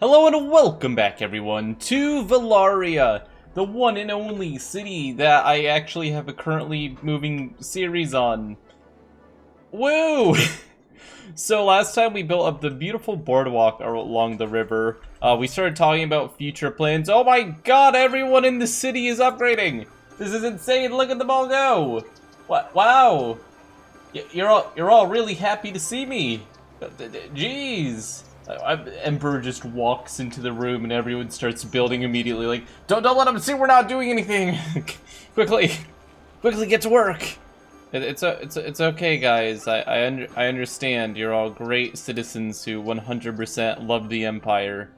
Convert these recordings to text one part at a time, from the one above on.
Hello and welcome back, everyone, to Valaria, the one and only city that I actually have a currently moving series on. Woo! So last time we built up the beautiful boardwalk along the river. We started talking about future plans. Oh my god, everyone in the city is upgrading! This is insane, look at them all go! What? Wow! You're all really happy to see me! Jeez! Emperor just walks into the room and everyone starts building immediately. Like, don't let them see we're not doing anything. quickly get to work. It's okay, guys. I understand. You're all great citizens who 100% love the Empire.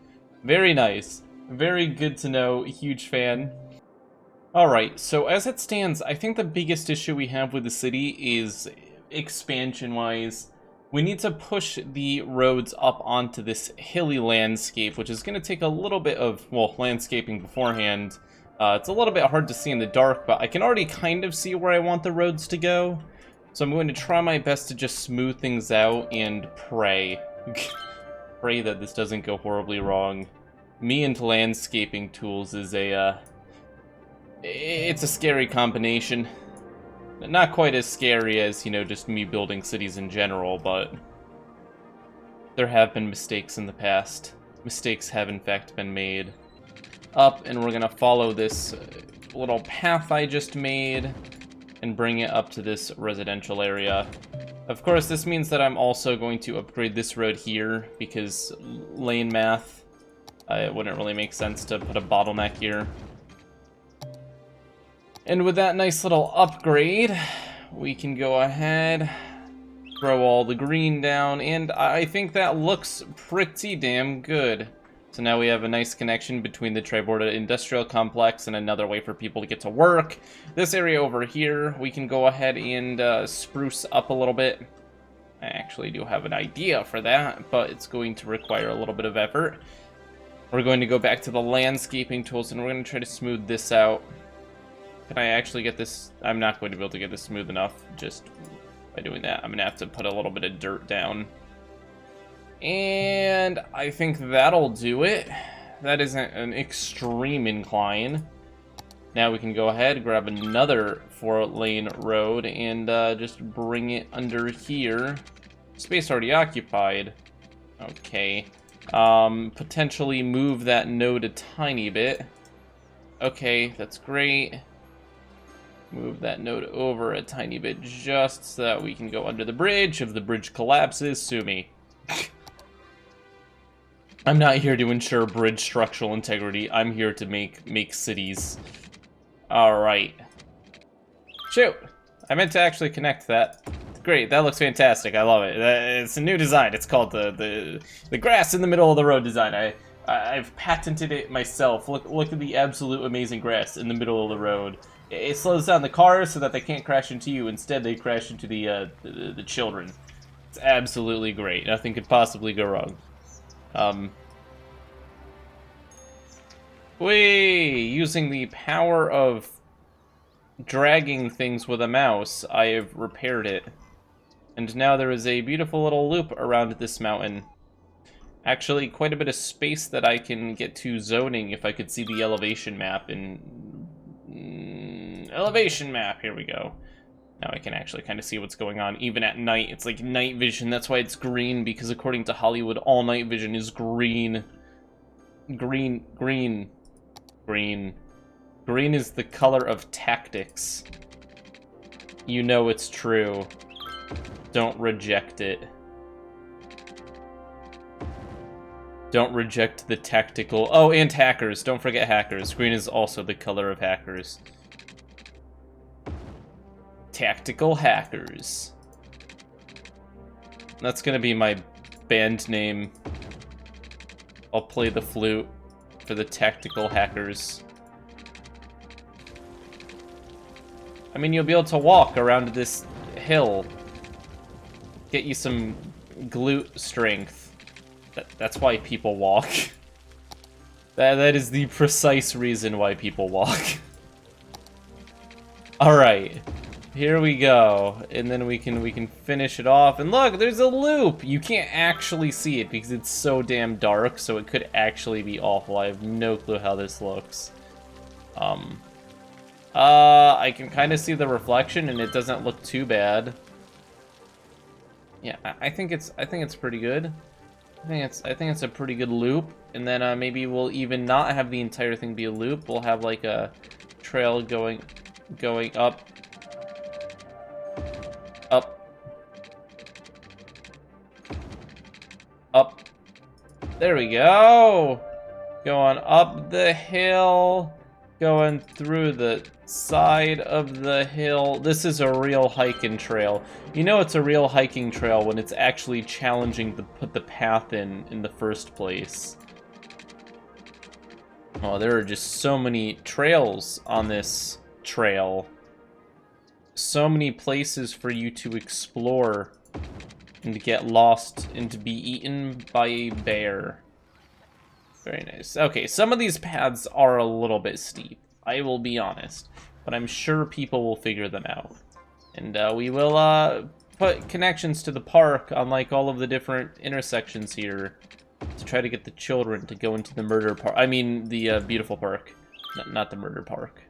Very nice. Very good to know. Huge fan. All right. So as it stands, I think the biggest issue we have with the city is expansion-wise. We need to push the roads up onto this hilly landscape, which is going to take a little bit of, well, landscaping beforehand. It's a little bit hard to see in the dark, but I can already kind of see where I want the roads to go. So I'm going to try my best to just smooth things out and pray. Pray that this doesn't go horribly wrong. Me and landscaping tools is it's a scary combination. Not quite as scary as, you know, just me building cities in general, but there have been mistakes in the past. Mistakes have, in fact, been made. Up, and we're gonna follow this little path I just made and bring it up to this residential area. Of course, this means that I'm also going to upgrade this road here, because lane math, it wouldn't really make sense to put a bottleneck here. And with that nice little upgrade, we can go ahead, throw all the green down, and I think that looks pretty damn good. So now we have a nice connection between the Triborda Industrial Complex and another way for people to get to work. This area over here, we can go ahead and spruce up a little bit. I actually do have an idea for that, but it's going to require a little bit of effort. We're going to go back to the landscaping tools, and we're going to try to smooth this out. Can I actually get this? I'm not going to be able to get this smooth enough just by doing that. I'm going to have to put a little bit of dirt down. And I think that'll do it. That isn't an extreme incline. Now we can go ahead, grab another 4-lane road, and just bring it under here. Space already occupied. Okay. Potentially move that node a tiny bit. Okay, that's great. Move that node over a tiny bit just so that we can go under the bridge. If the bridge collapses, sue me. I'm not here to ensure bridge structural integrity. I'm here to make cities. Alright. Shoot! I meant to actually connect that. Great, that looks fantastic. I love it. It's a new design. It's called the grass in the middle of the road design. I've patented it myself. Look at the absolute amazing grass in the middle of the road. It slows down the cars so that they can't crash into you. Instead, they crash into the children. It's absolutely great. Nothing could possibly go wrong. Using the power of dragging things with a mouse, I have repaired it. And now there is a beautiful little loop around this mountain. Actually, quite a bit of space that I can get to zoning if I could see the elevation map in... elevation map, here we go. Now I can actually kind of see what's going on, even at night. It's like night vision, that's why it's green, because according to Hollywood, all night vision is green. Green is the color of tactics. You know it's true. Don't reject it. Don't reject the tactical... Oh, and hackers. Don't forget hackers. Green is also the color of hackers. Tactical hackers. That's gonna be my band name. I'll play the flute for the tactical hackers. I mean, you'll be able to walk around this hill. Get you some glute strength. That's why people walk. That is the precise reason why people walk. Alright. Here we go, and then we can finish it off. And look, there's a loop. You can't actually see it because it's so damn dark, so it could actually be awful. I have no clue how this looks. I can kind of see the reflection, and it doesn't look too bad. Yeah, I think it's pretty good. I think it's a pretty good loop. And then maybe we'll even not have the entire thing be a loop. We'll have like a trail going up. Up. There we go. Going up the hill. Going through the side of the hill. This is a real hiking trail. You know it's a real hiking trail when it's actually challenging to put the path in the first place. Oh, there are just so many trails on this trail. So many places for you to explore and to get lost and to be eaten by a bear. Very nice. Okay, some of these paths are a little bit steep, I will be honest, but I'm sure people will figure them out. And we will put connections to the park on like all of the different intersections here to try to get the children to go into the murder park. I mean, the beautiful park, not the murder park.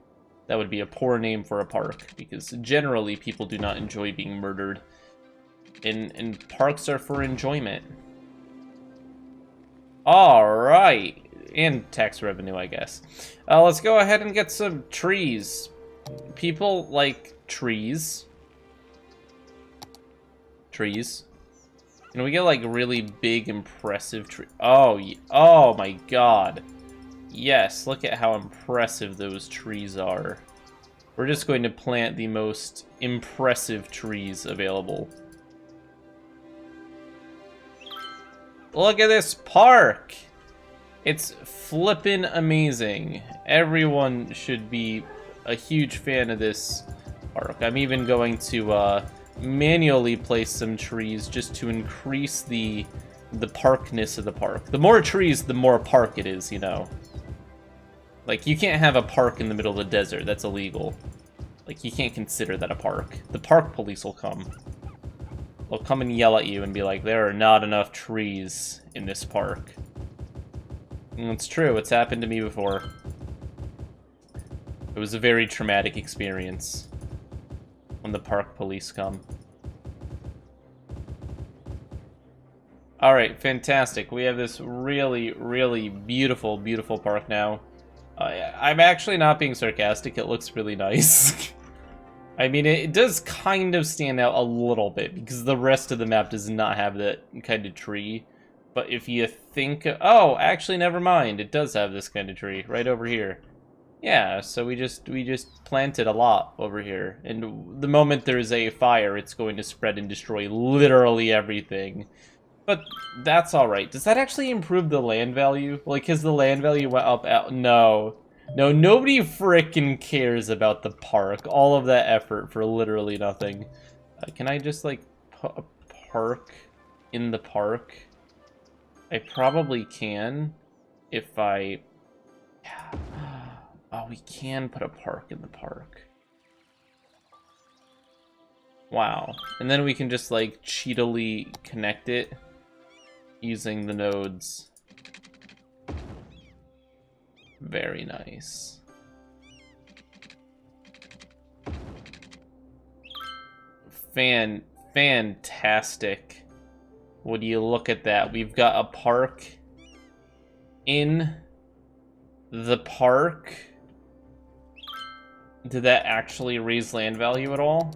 That would be a poor name for a park, because generally people do not enjoy being murdered. And parks are for enjoyment. Alright. And tax revenue, I guess. Let's go ahead and get some trees. People like trees. Trees. Can we get like really big, impressive trees? Oh my god. Yes, look at how impressive those trees are. We're just going to plant the most impressive trees available. Look at this park! It's flippin' amazing. Everyone should be a huge fan of this park. I'm even going to manually place some trees just to increase the parkness of the park. The more trees, the more park it is, you know. Like, you can't have a park in the middle of the desert. That's illegal. Like, you can't consider that a park. The park police will come. They'll come and yell at you and be like, there are not enough trees in this park. And it's true, it's happened to me before. It was a very traumatic experience when the park police come. Alright, fantastic. We have this really, really beautiful, beautiful park now. I'm actually not being sarcastic, it looks really nice. I mean, it does kind of stand out a little bit, because the rest of the map does not have that kind of tree. But if you think... Oh, actually, never mind. It does have this kind of tree, right over here. Yeah, so we just planted a lot over here. And the moment there's a fire, it's going to spread and destroy literally everything. But that's alright. Does that actually improve the land value? Like, has the land value went up? No. No, nobody frickin' cares about the park. All of that effort for literally nothing. Can I just, like, put a park in the park? I probably can if I... Oh, we can put a park in the park. Wow. And then we can just, like, cheatily connect it using the nodes. Very nice. Fantastic. Would you look at that? We've got a park in the park. Did that actually raise land value at all?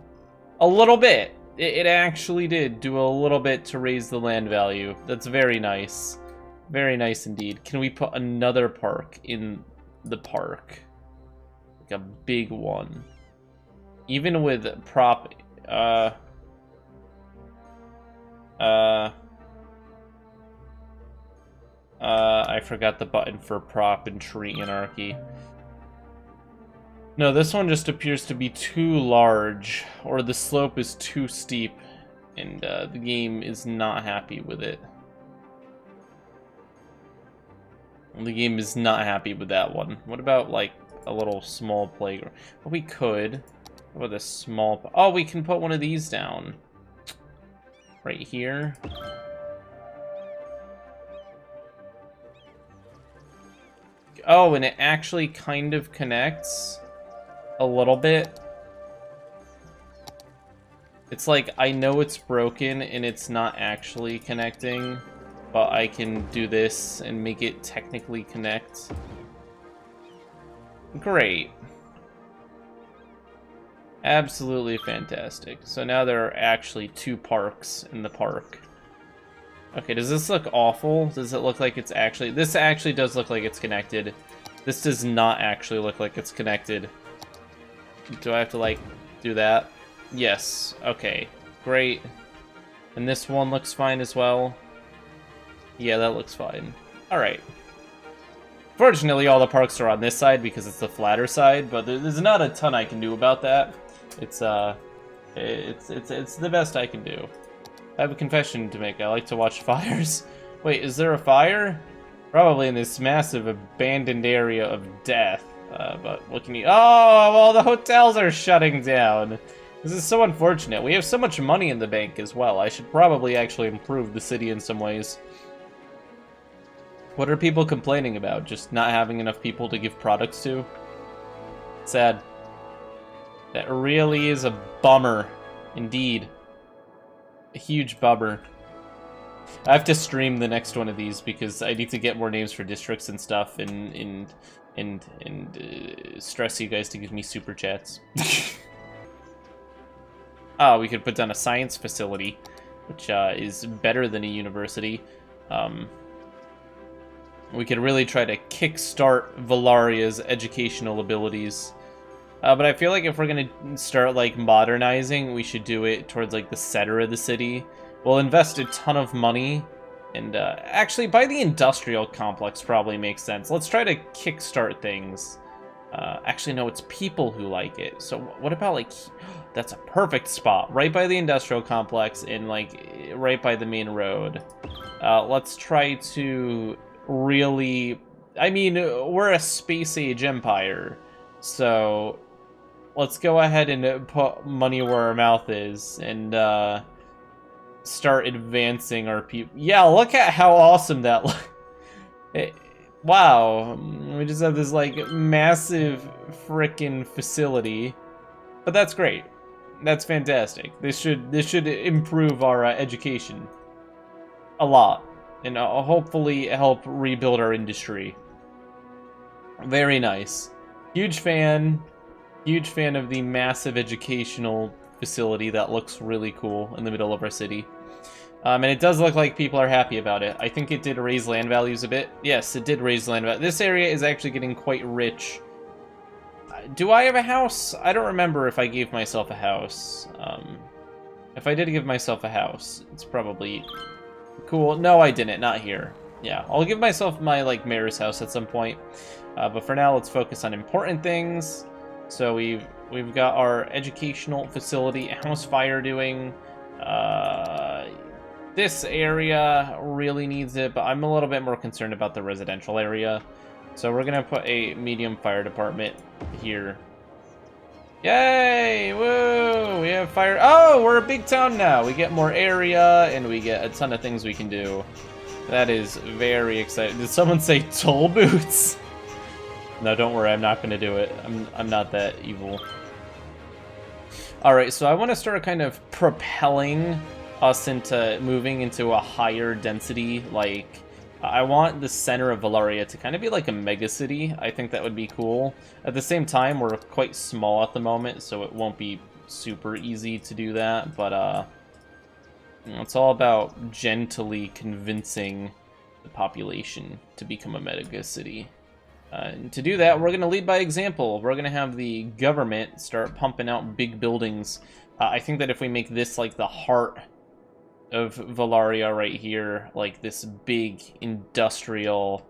A little bit. It actually did do a little bit to raise the land value. That's very nice. Very nice indeed. Can we put another park in the park? Like a big one. Even with prop... I forgot the button for prop and tree anarchy. No, this one just appears to be too large, or the slope is too steep, and the game is not happy with it. The game is not happy with that one. What about, like, a little small playground? Well, we could. With a small... Oh, we can put one of these down. Right here. Oh, and it actually kind of connects a little bit. It's like, I know it's broken and it's not actually connecting, but I can do this and make it technically connect. Great. Absolutely fantastic. So now there are actually 2 parks in the park. Okay, does this look awful? Does it look like it's actually... This actually does look like it's connected. This does not actually look like it's connected. Do I have to, like, do that? Yes. Okay. Great. And this one looks fine as well. Yeah, that looks fine. Alright. Fortunately, all the parks are on this side because it's the flatter side, but there's not a ton I can do about that. It's the best I can do. I have a confession to make. I like to watch fires. Wait, is there a fire? Probably in this massive abandoned area of death. But what can you... Oh, well, the hotels are shutting down. This is so unfortunate. We have so much money in the bank as well. I should probably actually improve the city in some ways. What are people complaining about? Just not having enough people to give products to? Sad. That really is a bummer. Indeed. A huge bummer. I have to stream the next one of these because I need to get more names for districts and stuff and stress you guys to give me super chats. Oh, we could put down a science facility, which is better than a university. We could really try to kickstart Valaria's educational abilities. But I feel like if we're going to start, like, modernizing, we should do it towards, like, the center of the city. We'll invest a ton of money, and actually, by the industrial complex probably makes sense. Let's try to kickstart things. Actually, no, it's people who like it. So what about, like, that's a perfect spot. Right by the industrial complex and, like, right by the main road. Let's try to really... I mean, we're a space-age empire, so... Let's go ahead and put money where our mouth is and start advancing our people. Yeah, look at how awesome that looks. Wow, we just have this like massive frickin' facility, but that's great. That's fantastic. This should improve our education a lot and hopefully help rebuild our industry. Very nice. Huge fan. Huge fan of the massive educational facility that looks really cool in the middle of our city. And it does look like people are happy about it. I think it did raise land values a bit. Yes, it did raise land values. This area is actually getting quite rich. Do I have a house? I don't remember if I gave myself a house. If I did give myself a house, it's probably cool. No, I didn't. Not here. Yeah, I'll give myself my, like, mayor's house at some point. But for now, let's focus on important things. So we've got our educational facility. How's fire doing? This area really needs it, but I'm a little bit more concerned about the residential area. So we're gonna put a medium fire department here. Yay! Woo! We have fire. Oh, we're a big town now. We get more area and we get a ton of things we can do. That is very exciting. Did someone say toll booths? No, don't worry, I'm not going to do it. I'm not that evil. Alright, so I want to start kind of propelling us into moving into a higher density, like... I want the center of Valaria to kind of be like a mega city. I think that would be cool. At the same time, we're quite small at the moment, so it won't be super easy to do that, but it's all about gently convincing the population to become a mega city. And to do that, we're going to lead by example. We're going to have the government start pumping out big buildings. I think that if we make this like the heart of Valaria right here, like this big industrial,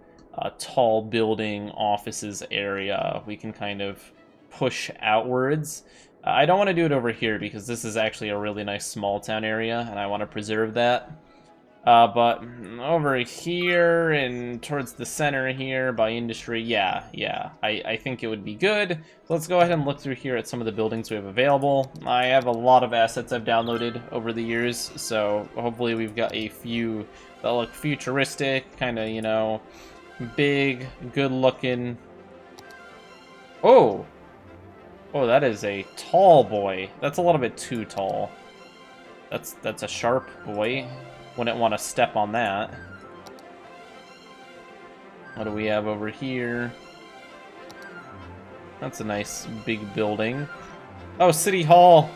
tall building offices area, we can kind of push outwards. I don't want to do it over here because this is actually a really nice small town area, and I want to preserve that. But over here and towards the center here by industry, yeah, I think it would be good. So let's go ahead and look through here at some of the buildings we have available. I have a lot of assets I've downloaded over the years, so hopefully we've got a few that look futuristic, kind of, you know, big, good-looking. Oh! Oh, that is a tall boy. That's a little bit too tall. That's a sharp boy. Wouldn't want to step on that. What do we have over here? That's a nice big building. Oh, City Hall!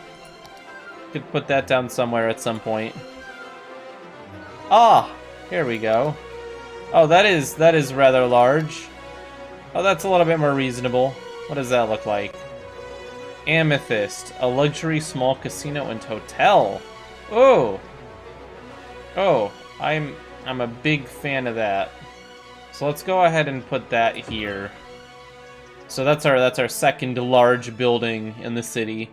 Could put that down somewhere at some point. Ah! Here we go. Oh, that is rather large. Oh, that's a little bit more reasonable. What does that look like? Amethyst, a luxury small casino and hotel. Oh! Oh, I'm a big fan of that. So let's go ahead and put that here. So that's our second large building in the city.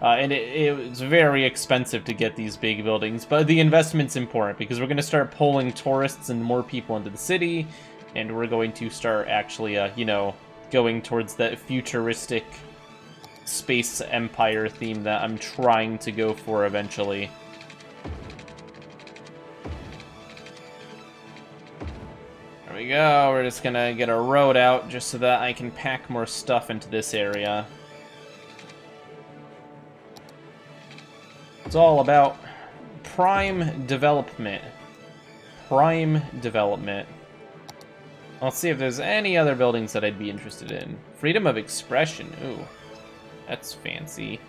And it's very expensive to get these big buildings, but the investment's important because we're going to start pulling tourists and more people into the city, and we're going to start actually, you know, going towards that futuristic space empire theme that I'm trying to go for eventually. There we go, we're just gonna get a road out just so that I can pack more stuff into this area. It's all about prime development. Prime development. Let's see if there's any other buildings that I'd be interested in. Freedom of expression, ooh. That's fancy.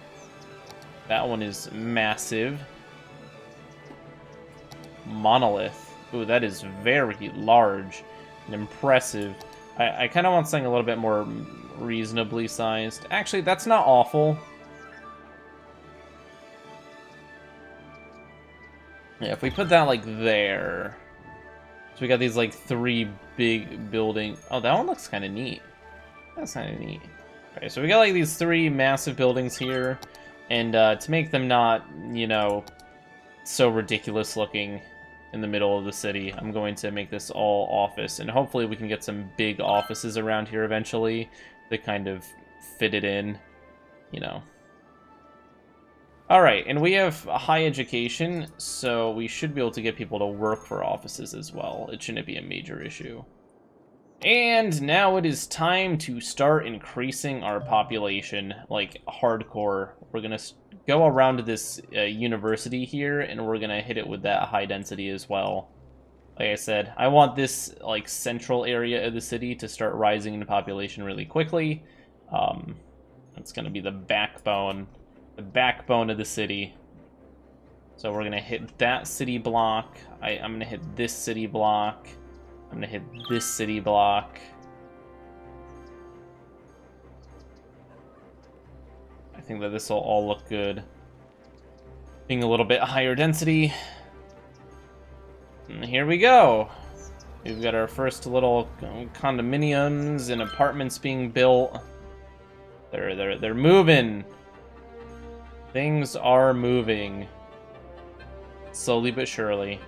That one is massive. Monolith. Ooh, that is very large and impressive. I kind of want something a little bit more reasonably sized. Actually, that's not awful. Yeah, if we put that, like, there. So we got these, like, 3 big building. Oh, that one looks kind of neat. That's kind of neat. Okay, so we got, like, these 3 massive buildings here. And to make them not, you know, so ridiculous looking in the middle of the city, I'm going to make this all office. And hopefully we can get some big offices around here eventually that kind of fit it in, you know. Alright, and we have a high education, so we should be able to get people to work for offices as well. It shouldn't be a major issue. And now it is time to start increasing our population, like, hardcore. We're gonna go around to this university here, and we're gonna hit it with that high density as well. Like I said, I want this, like, central area of the city to start rising in population really quickly. It's gonna be the backbone of the city. So we're gonna hit that city block. I'm gonna hit this city block. I'm gonna hit this city block. I think that this will all look good. Being a little bit higher density. And here we go. We've got our first little condominiums and apartments being built. They're moving. Things are moving. Slowly but surely.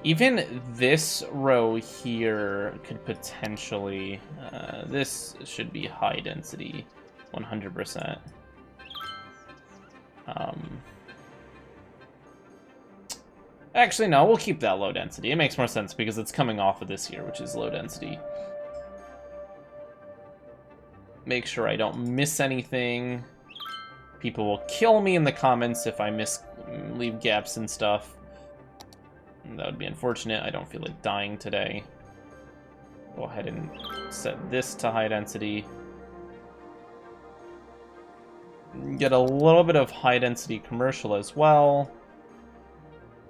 Even this row here could potentially... this should be high density, 100%. Actually, no, we'll keep that low density. It makes more sense because it's coming off of this here, which is low density. Make sure I don't miss anything. People will kill me in the comments if I leave gaps and stuff. That would be unfortunate. I don't feel like dying today. Go ahead and set this to high density. Get a little bit of high density commercial as well.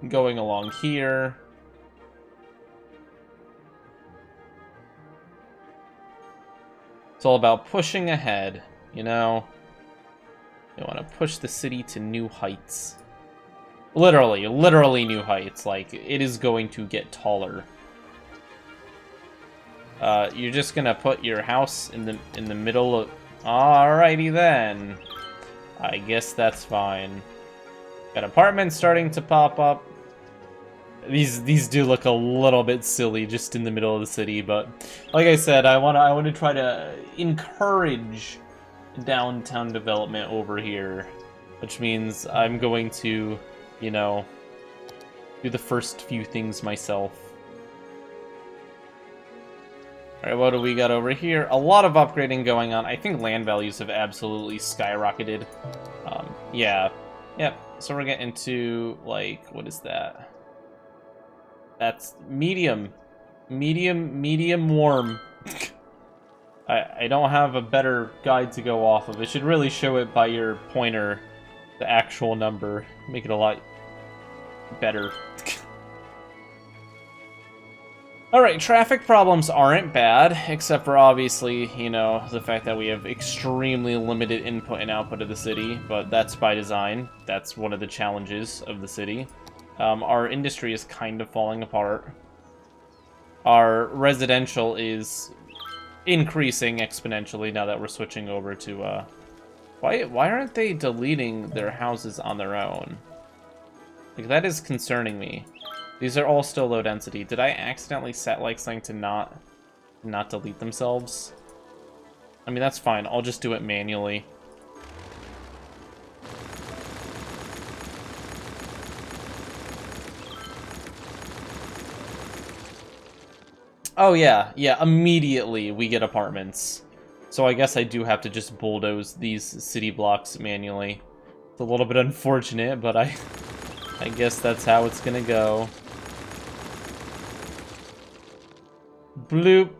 Going along here. It's all about pushing ahead, you know? You want to push the city to new heights. Literally new heights. Like, it is going to get taller. You're just gonna put your house in the middle of... Alrighty then. I guess that's fine. Got apartments starting to pop up. These do look a little bit silly just in the middle of the city, but like I said, I want to try to encourage downtown development over here, which means I'm going to, you know, do the first few things myself. Alright, what do we got over here? A lot of upgrading going on. I think land values have absolutely skyrocketed. Yeah. Yep. So we're getting to, like, what is that? That's medium. Medium warm. I don't have a better guide to go off of. It should really show it by your pointer, the actual number. Make it a lot better. Alright, traffic problems aren't bad, except for obviously, you know, the fact that we have extremely limited input and output of the city, but that's by design. That's one of the challenges of the city. Our industry is kind of falling apart. Our residential is increasing exponentially now that we're switching over to, why aren't they deleting their houses on their own? Like, that is concerning me. These are all still low density. Did I accidentally set like something to not delete themselves? I mean, that's fine. I'll just do it manually. Oh yeah, immediately we get apartments. So I guess I do have to just bulldoze these city blocks manually. It's a little bit unfortunate, but I guess that's how it's gonna go. Bloop.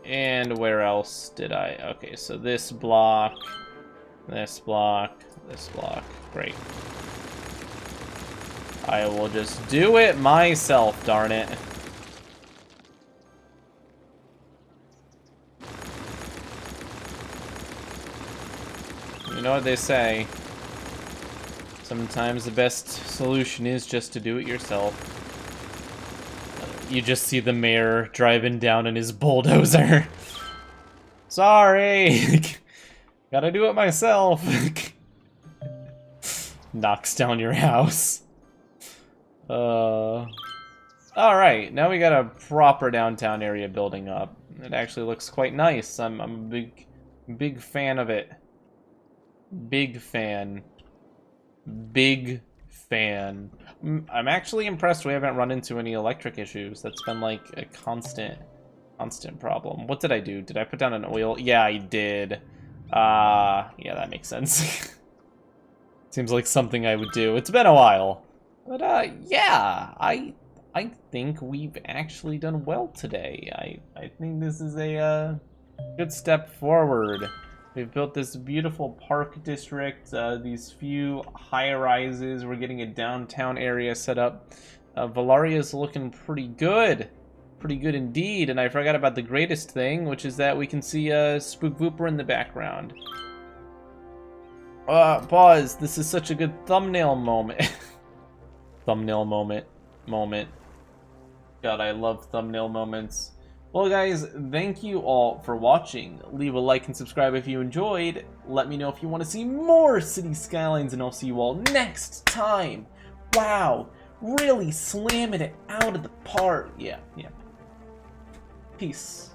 And where else did I? Okay, so this block, this block, this block. Great. I will just do it myself, darn it. You know what they say. Sometimes the best solution is just to do it yourself. You just see the mayor driving down in his bulldozer. Sorry! Gotta do it myself. Knocks down your house. Alright, now we got a proper downtown area building up. It actually looks quite nice. I'm a big fan of it. Big fan. Big fan. I'm actually impressed we haven't run into any electric issues. That's been like a constant problem. What did I do? Did I put down an oil? Yeah, I did. Yeah, that makes sense. Seems like something I would do. It's been a while. But yeah, I think we've actually done well today. I think this is a good step forward. We've built this beautiful park district, these few high-rises. We're getting a downtown area set up. Valaria is looking pretty good. Pretty good indeed. And I forgot about the greatest thing, which is that we can see Spook Vooper in the background. Pause. This is such a good thumbnail moment. Thumbnail moment. God, I love thumbnail moments. Well, guys, thank you all for watching. Leave a like and subscribe if you enjoyed. Let me know if you want to see more City Skylines, and I'll see you all next time. Wow, really slamming it out of the park. Yeah. Peace.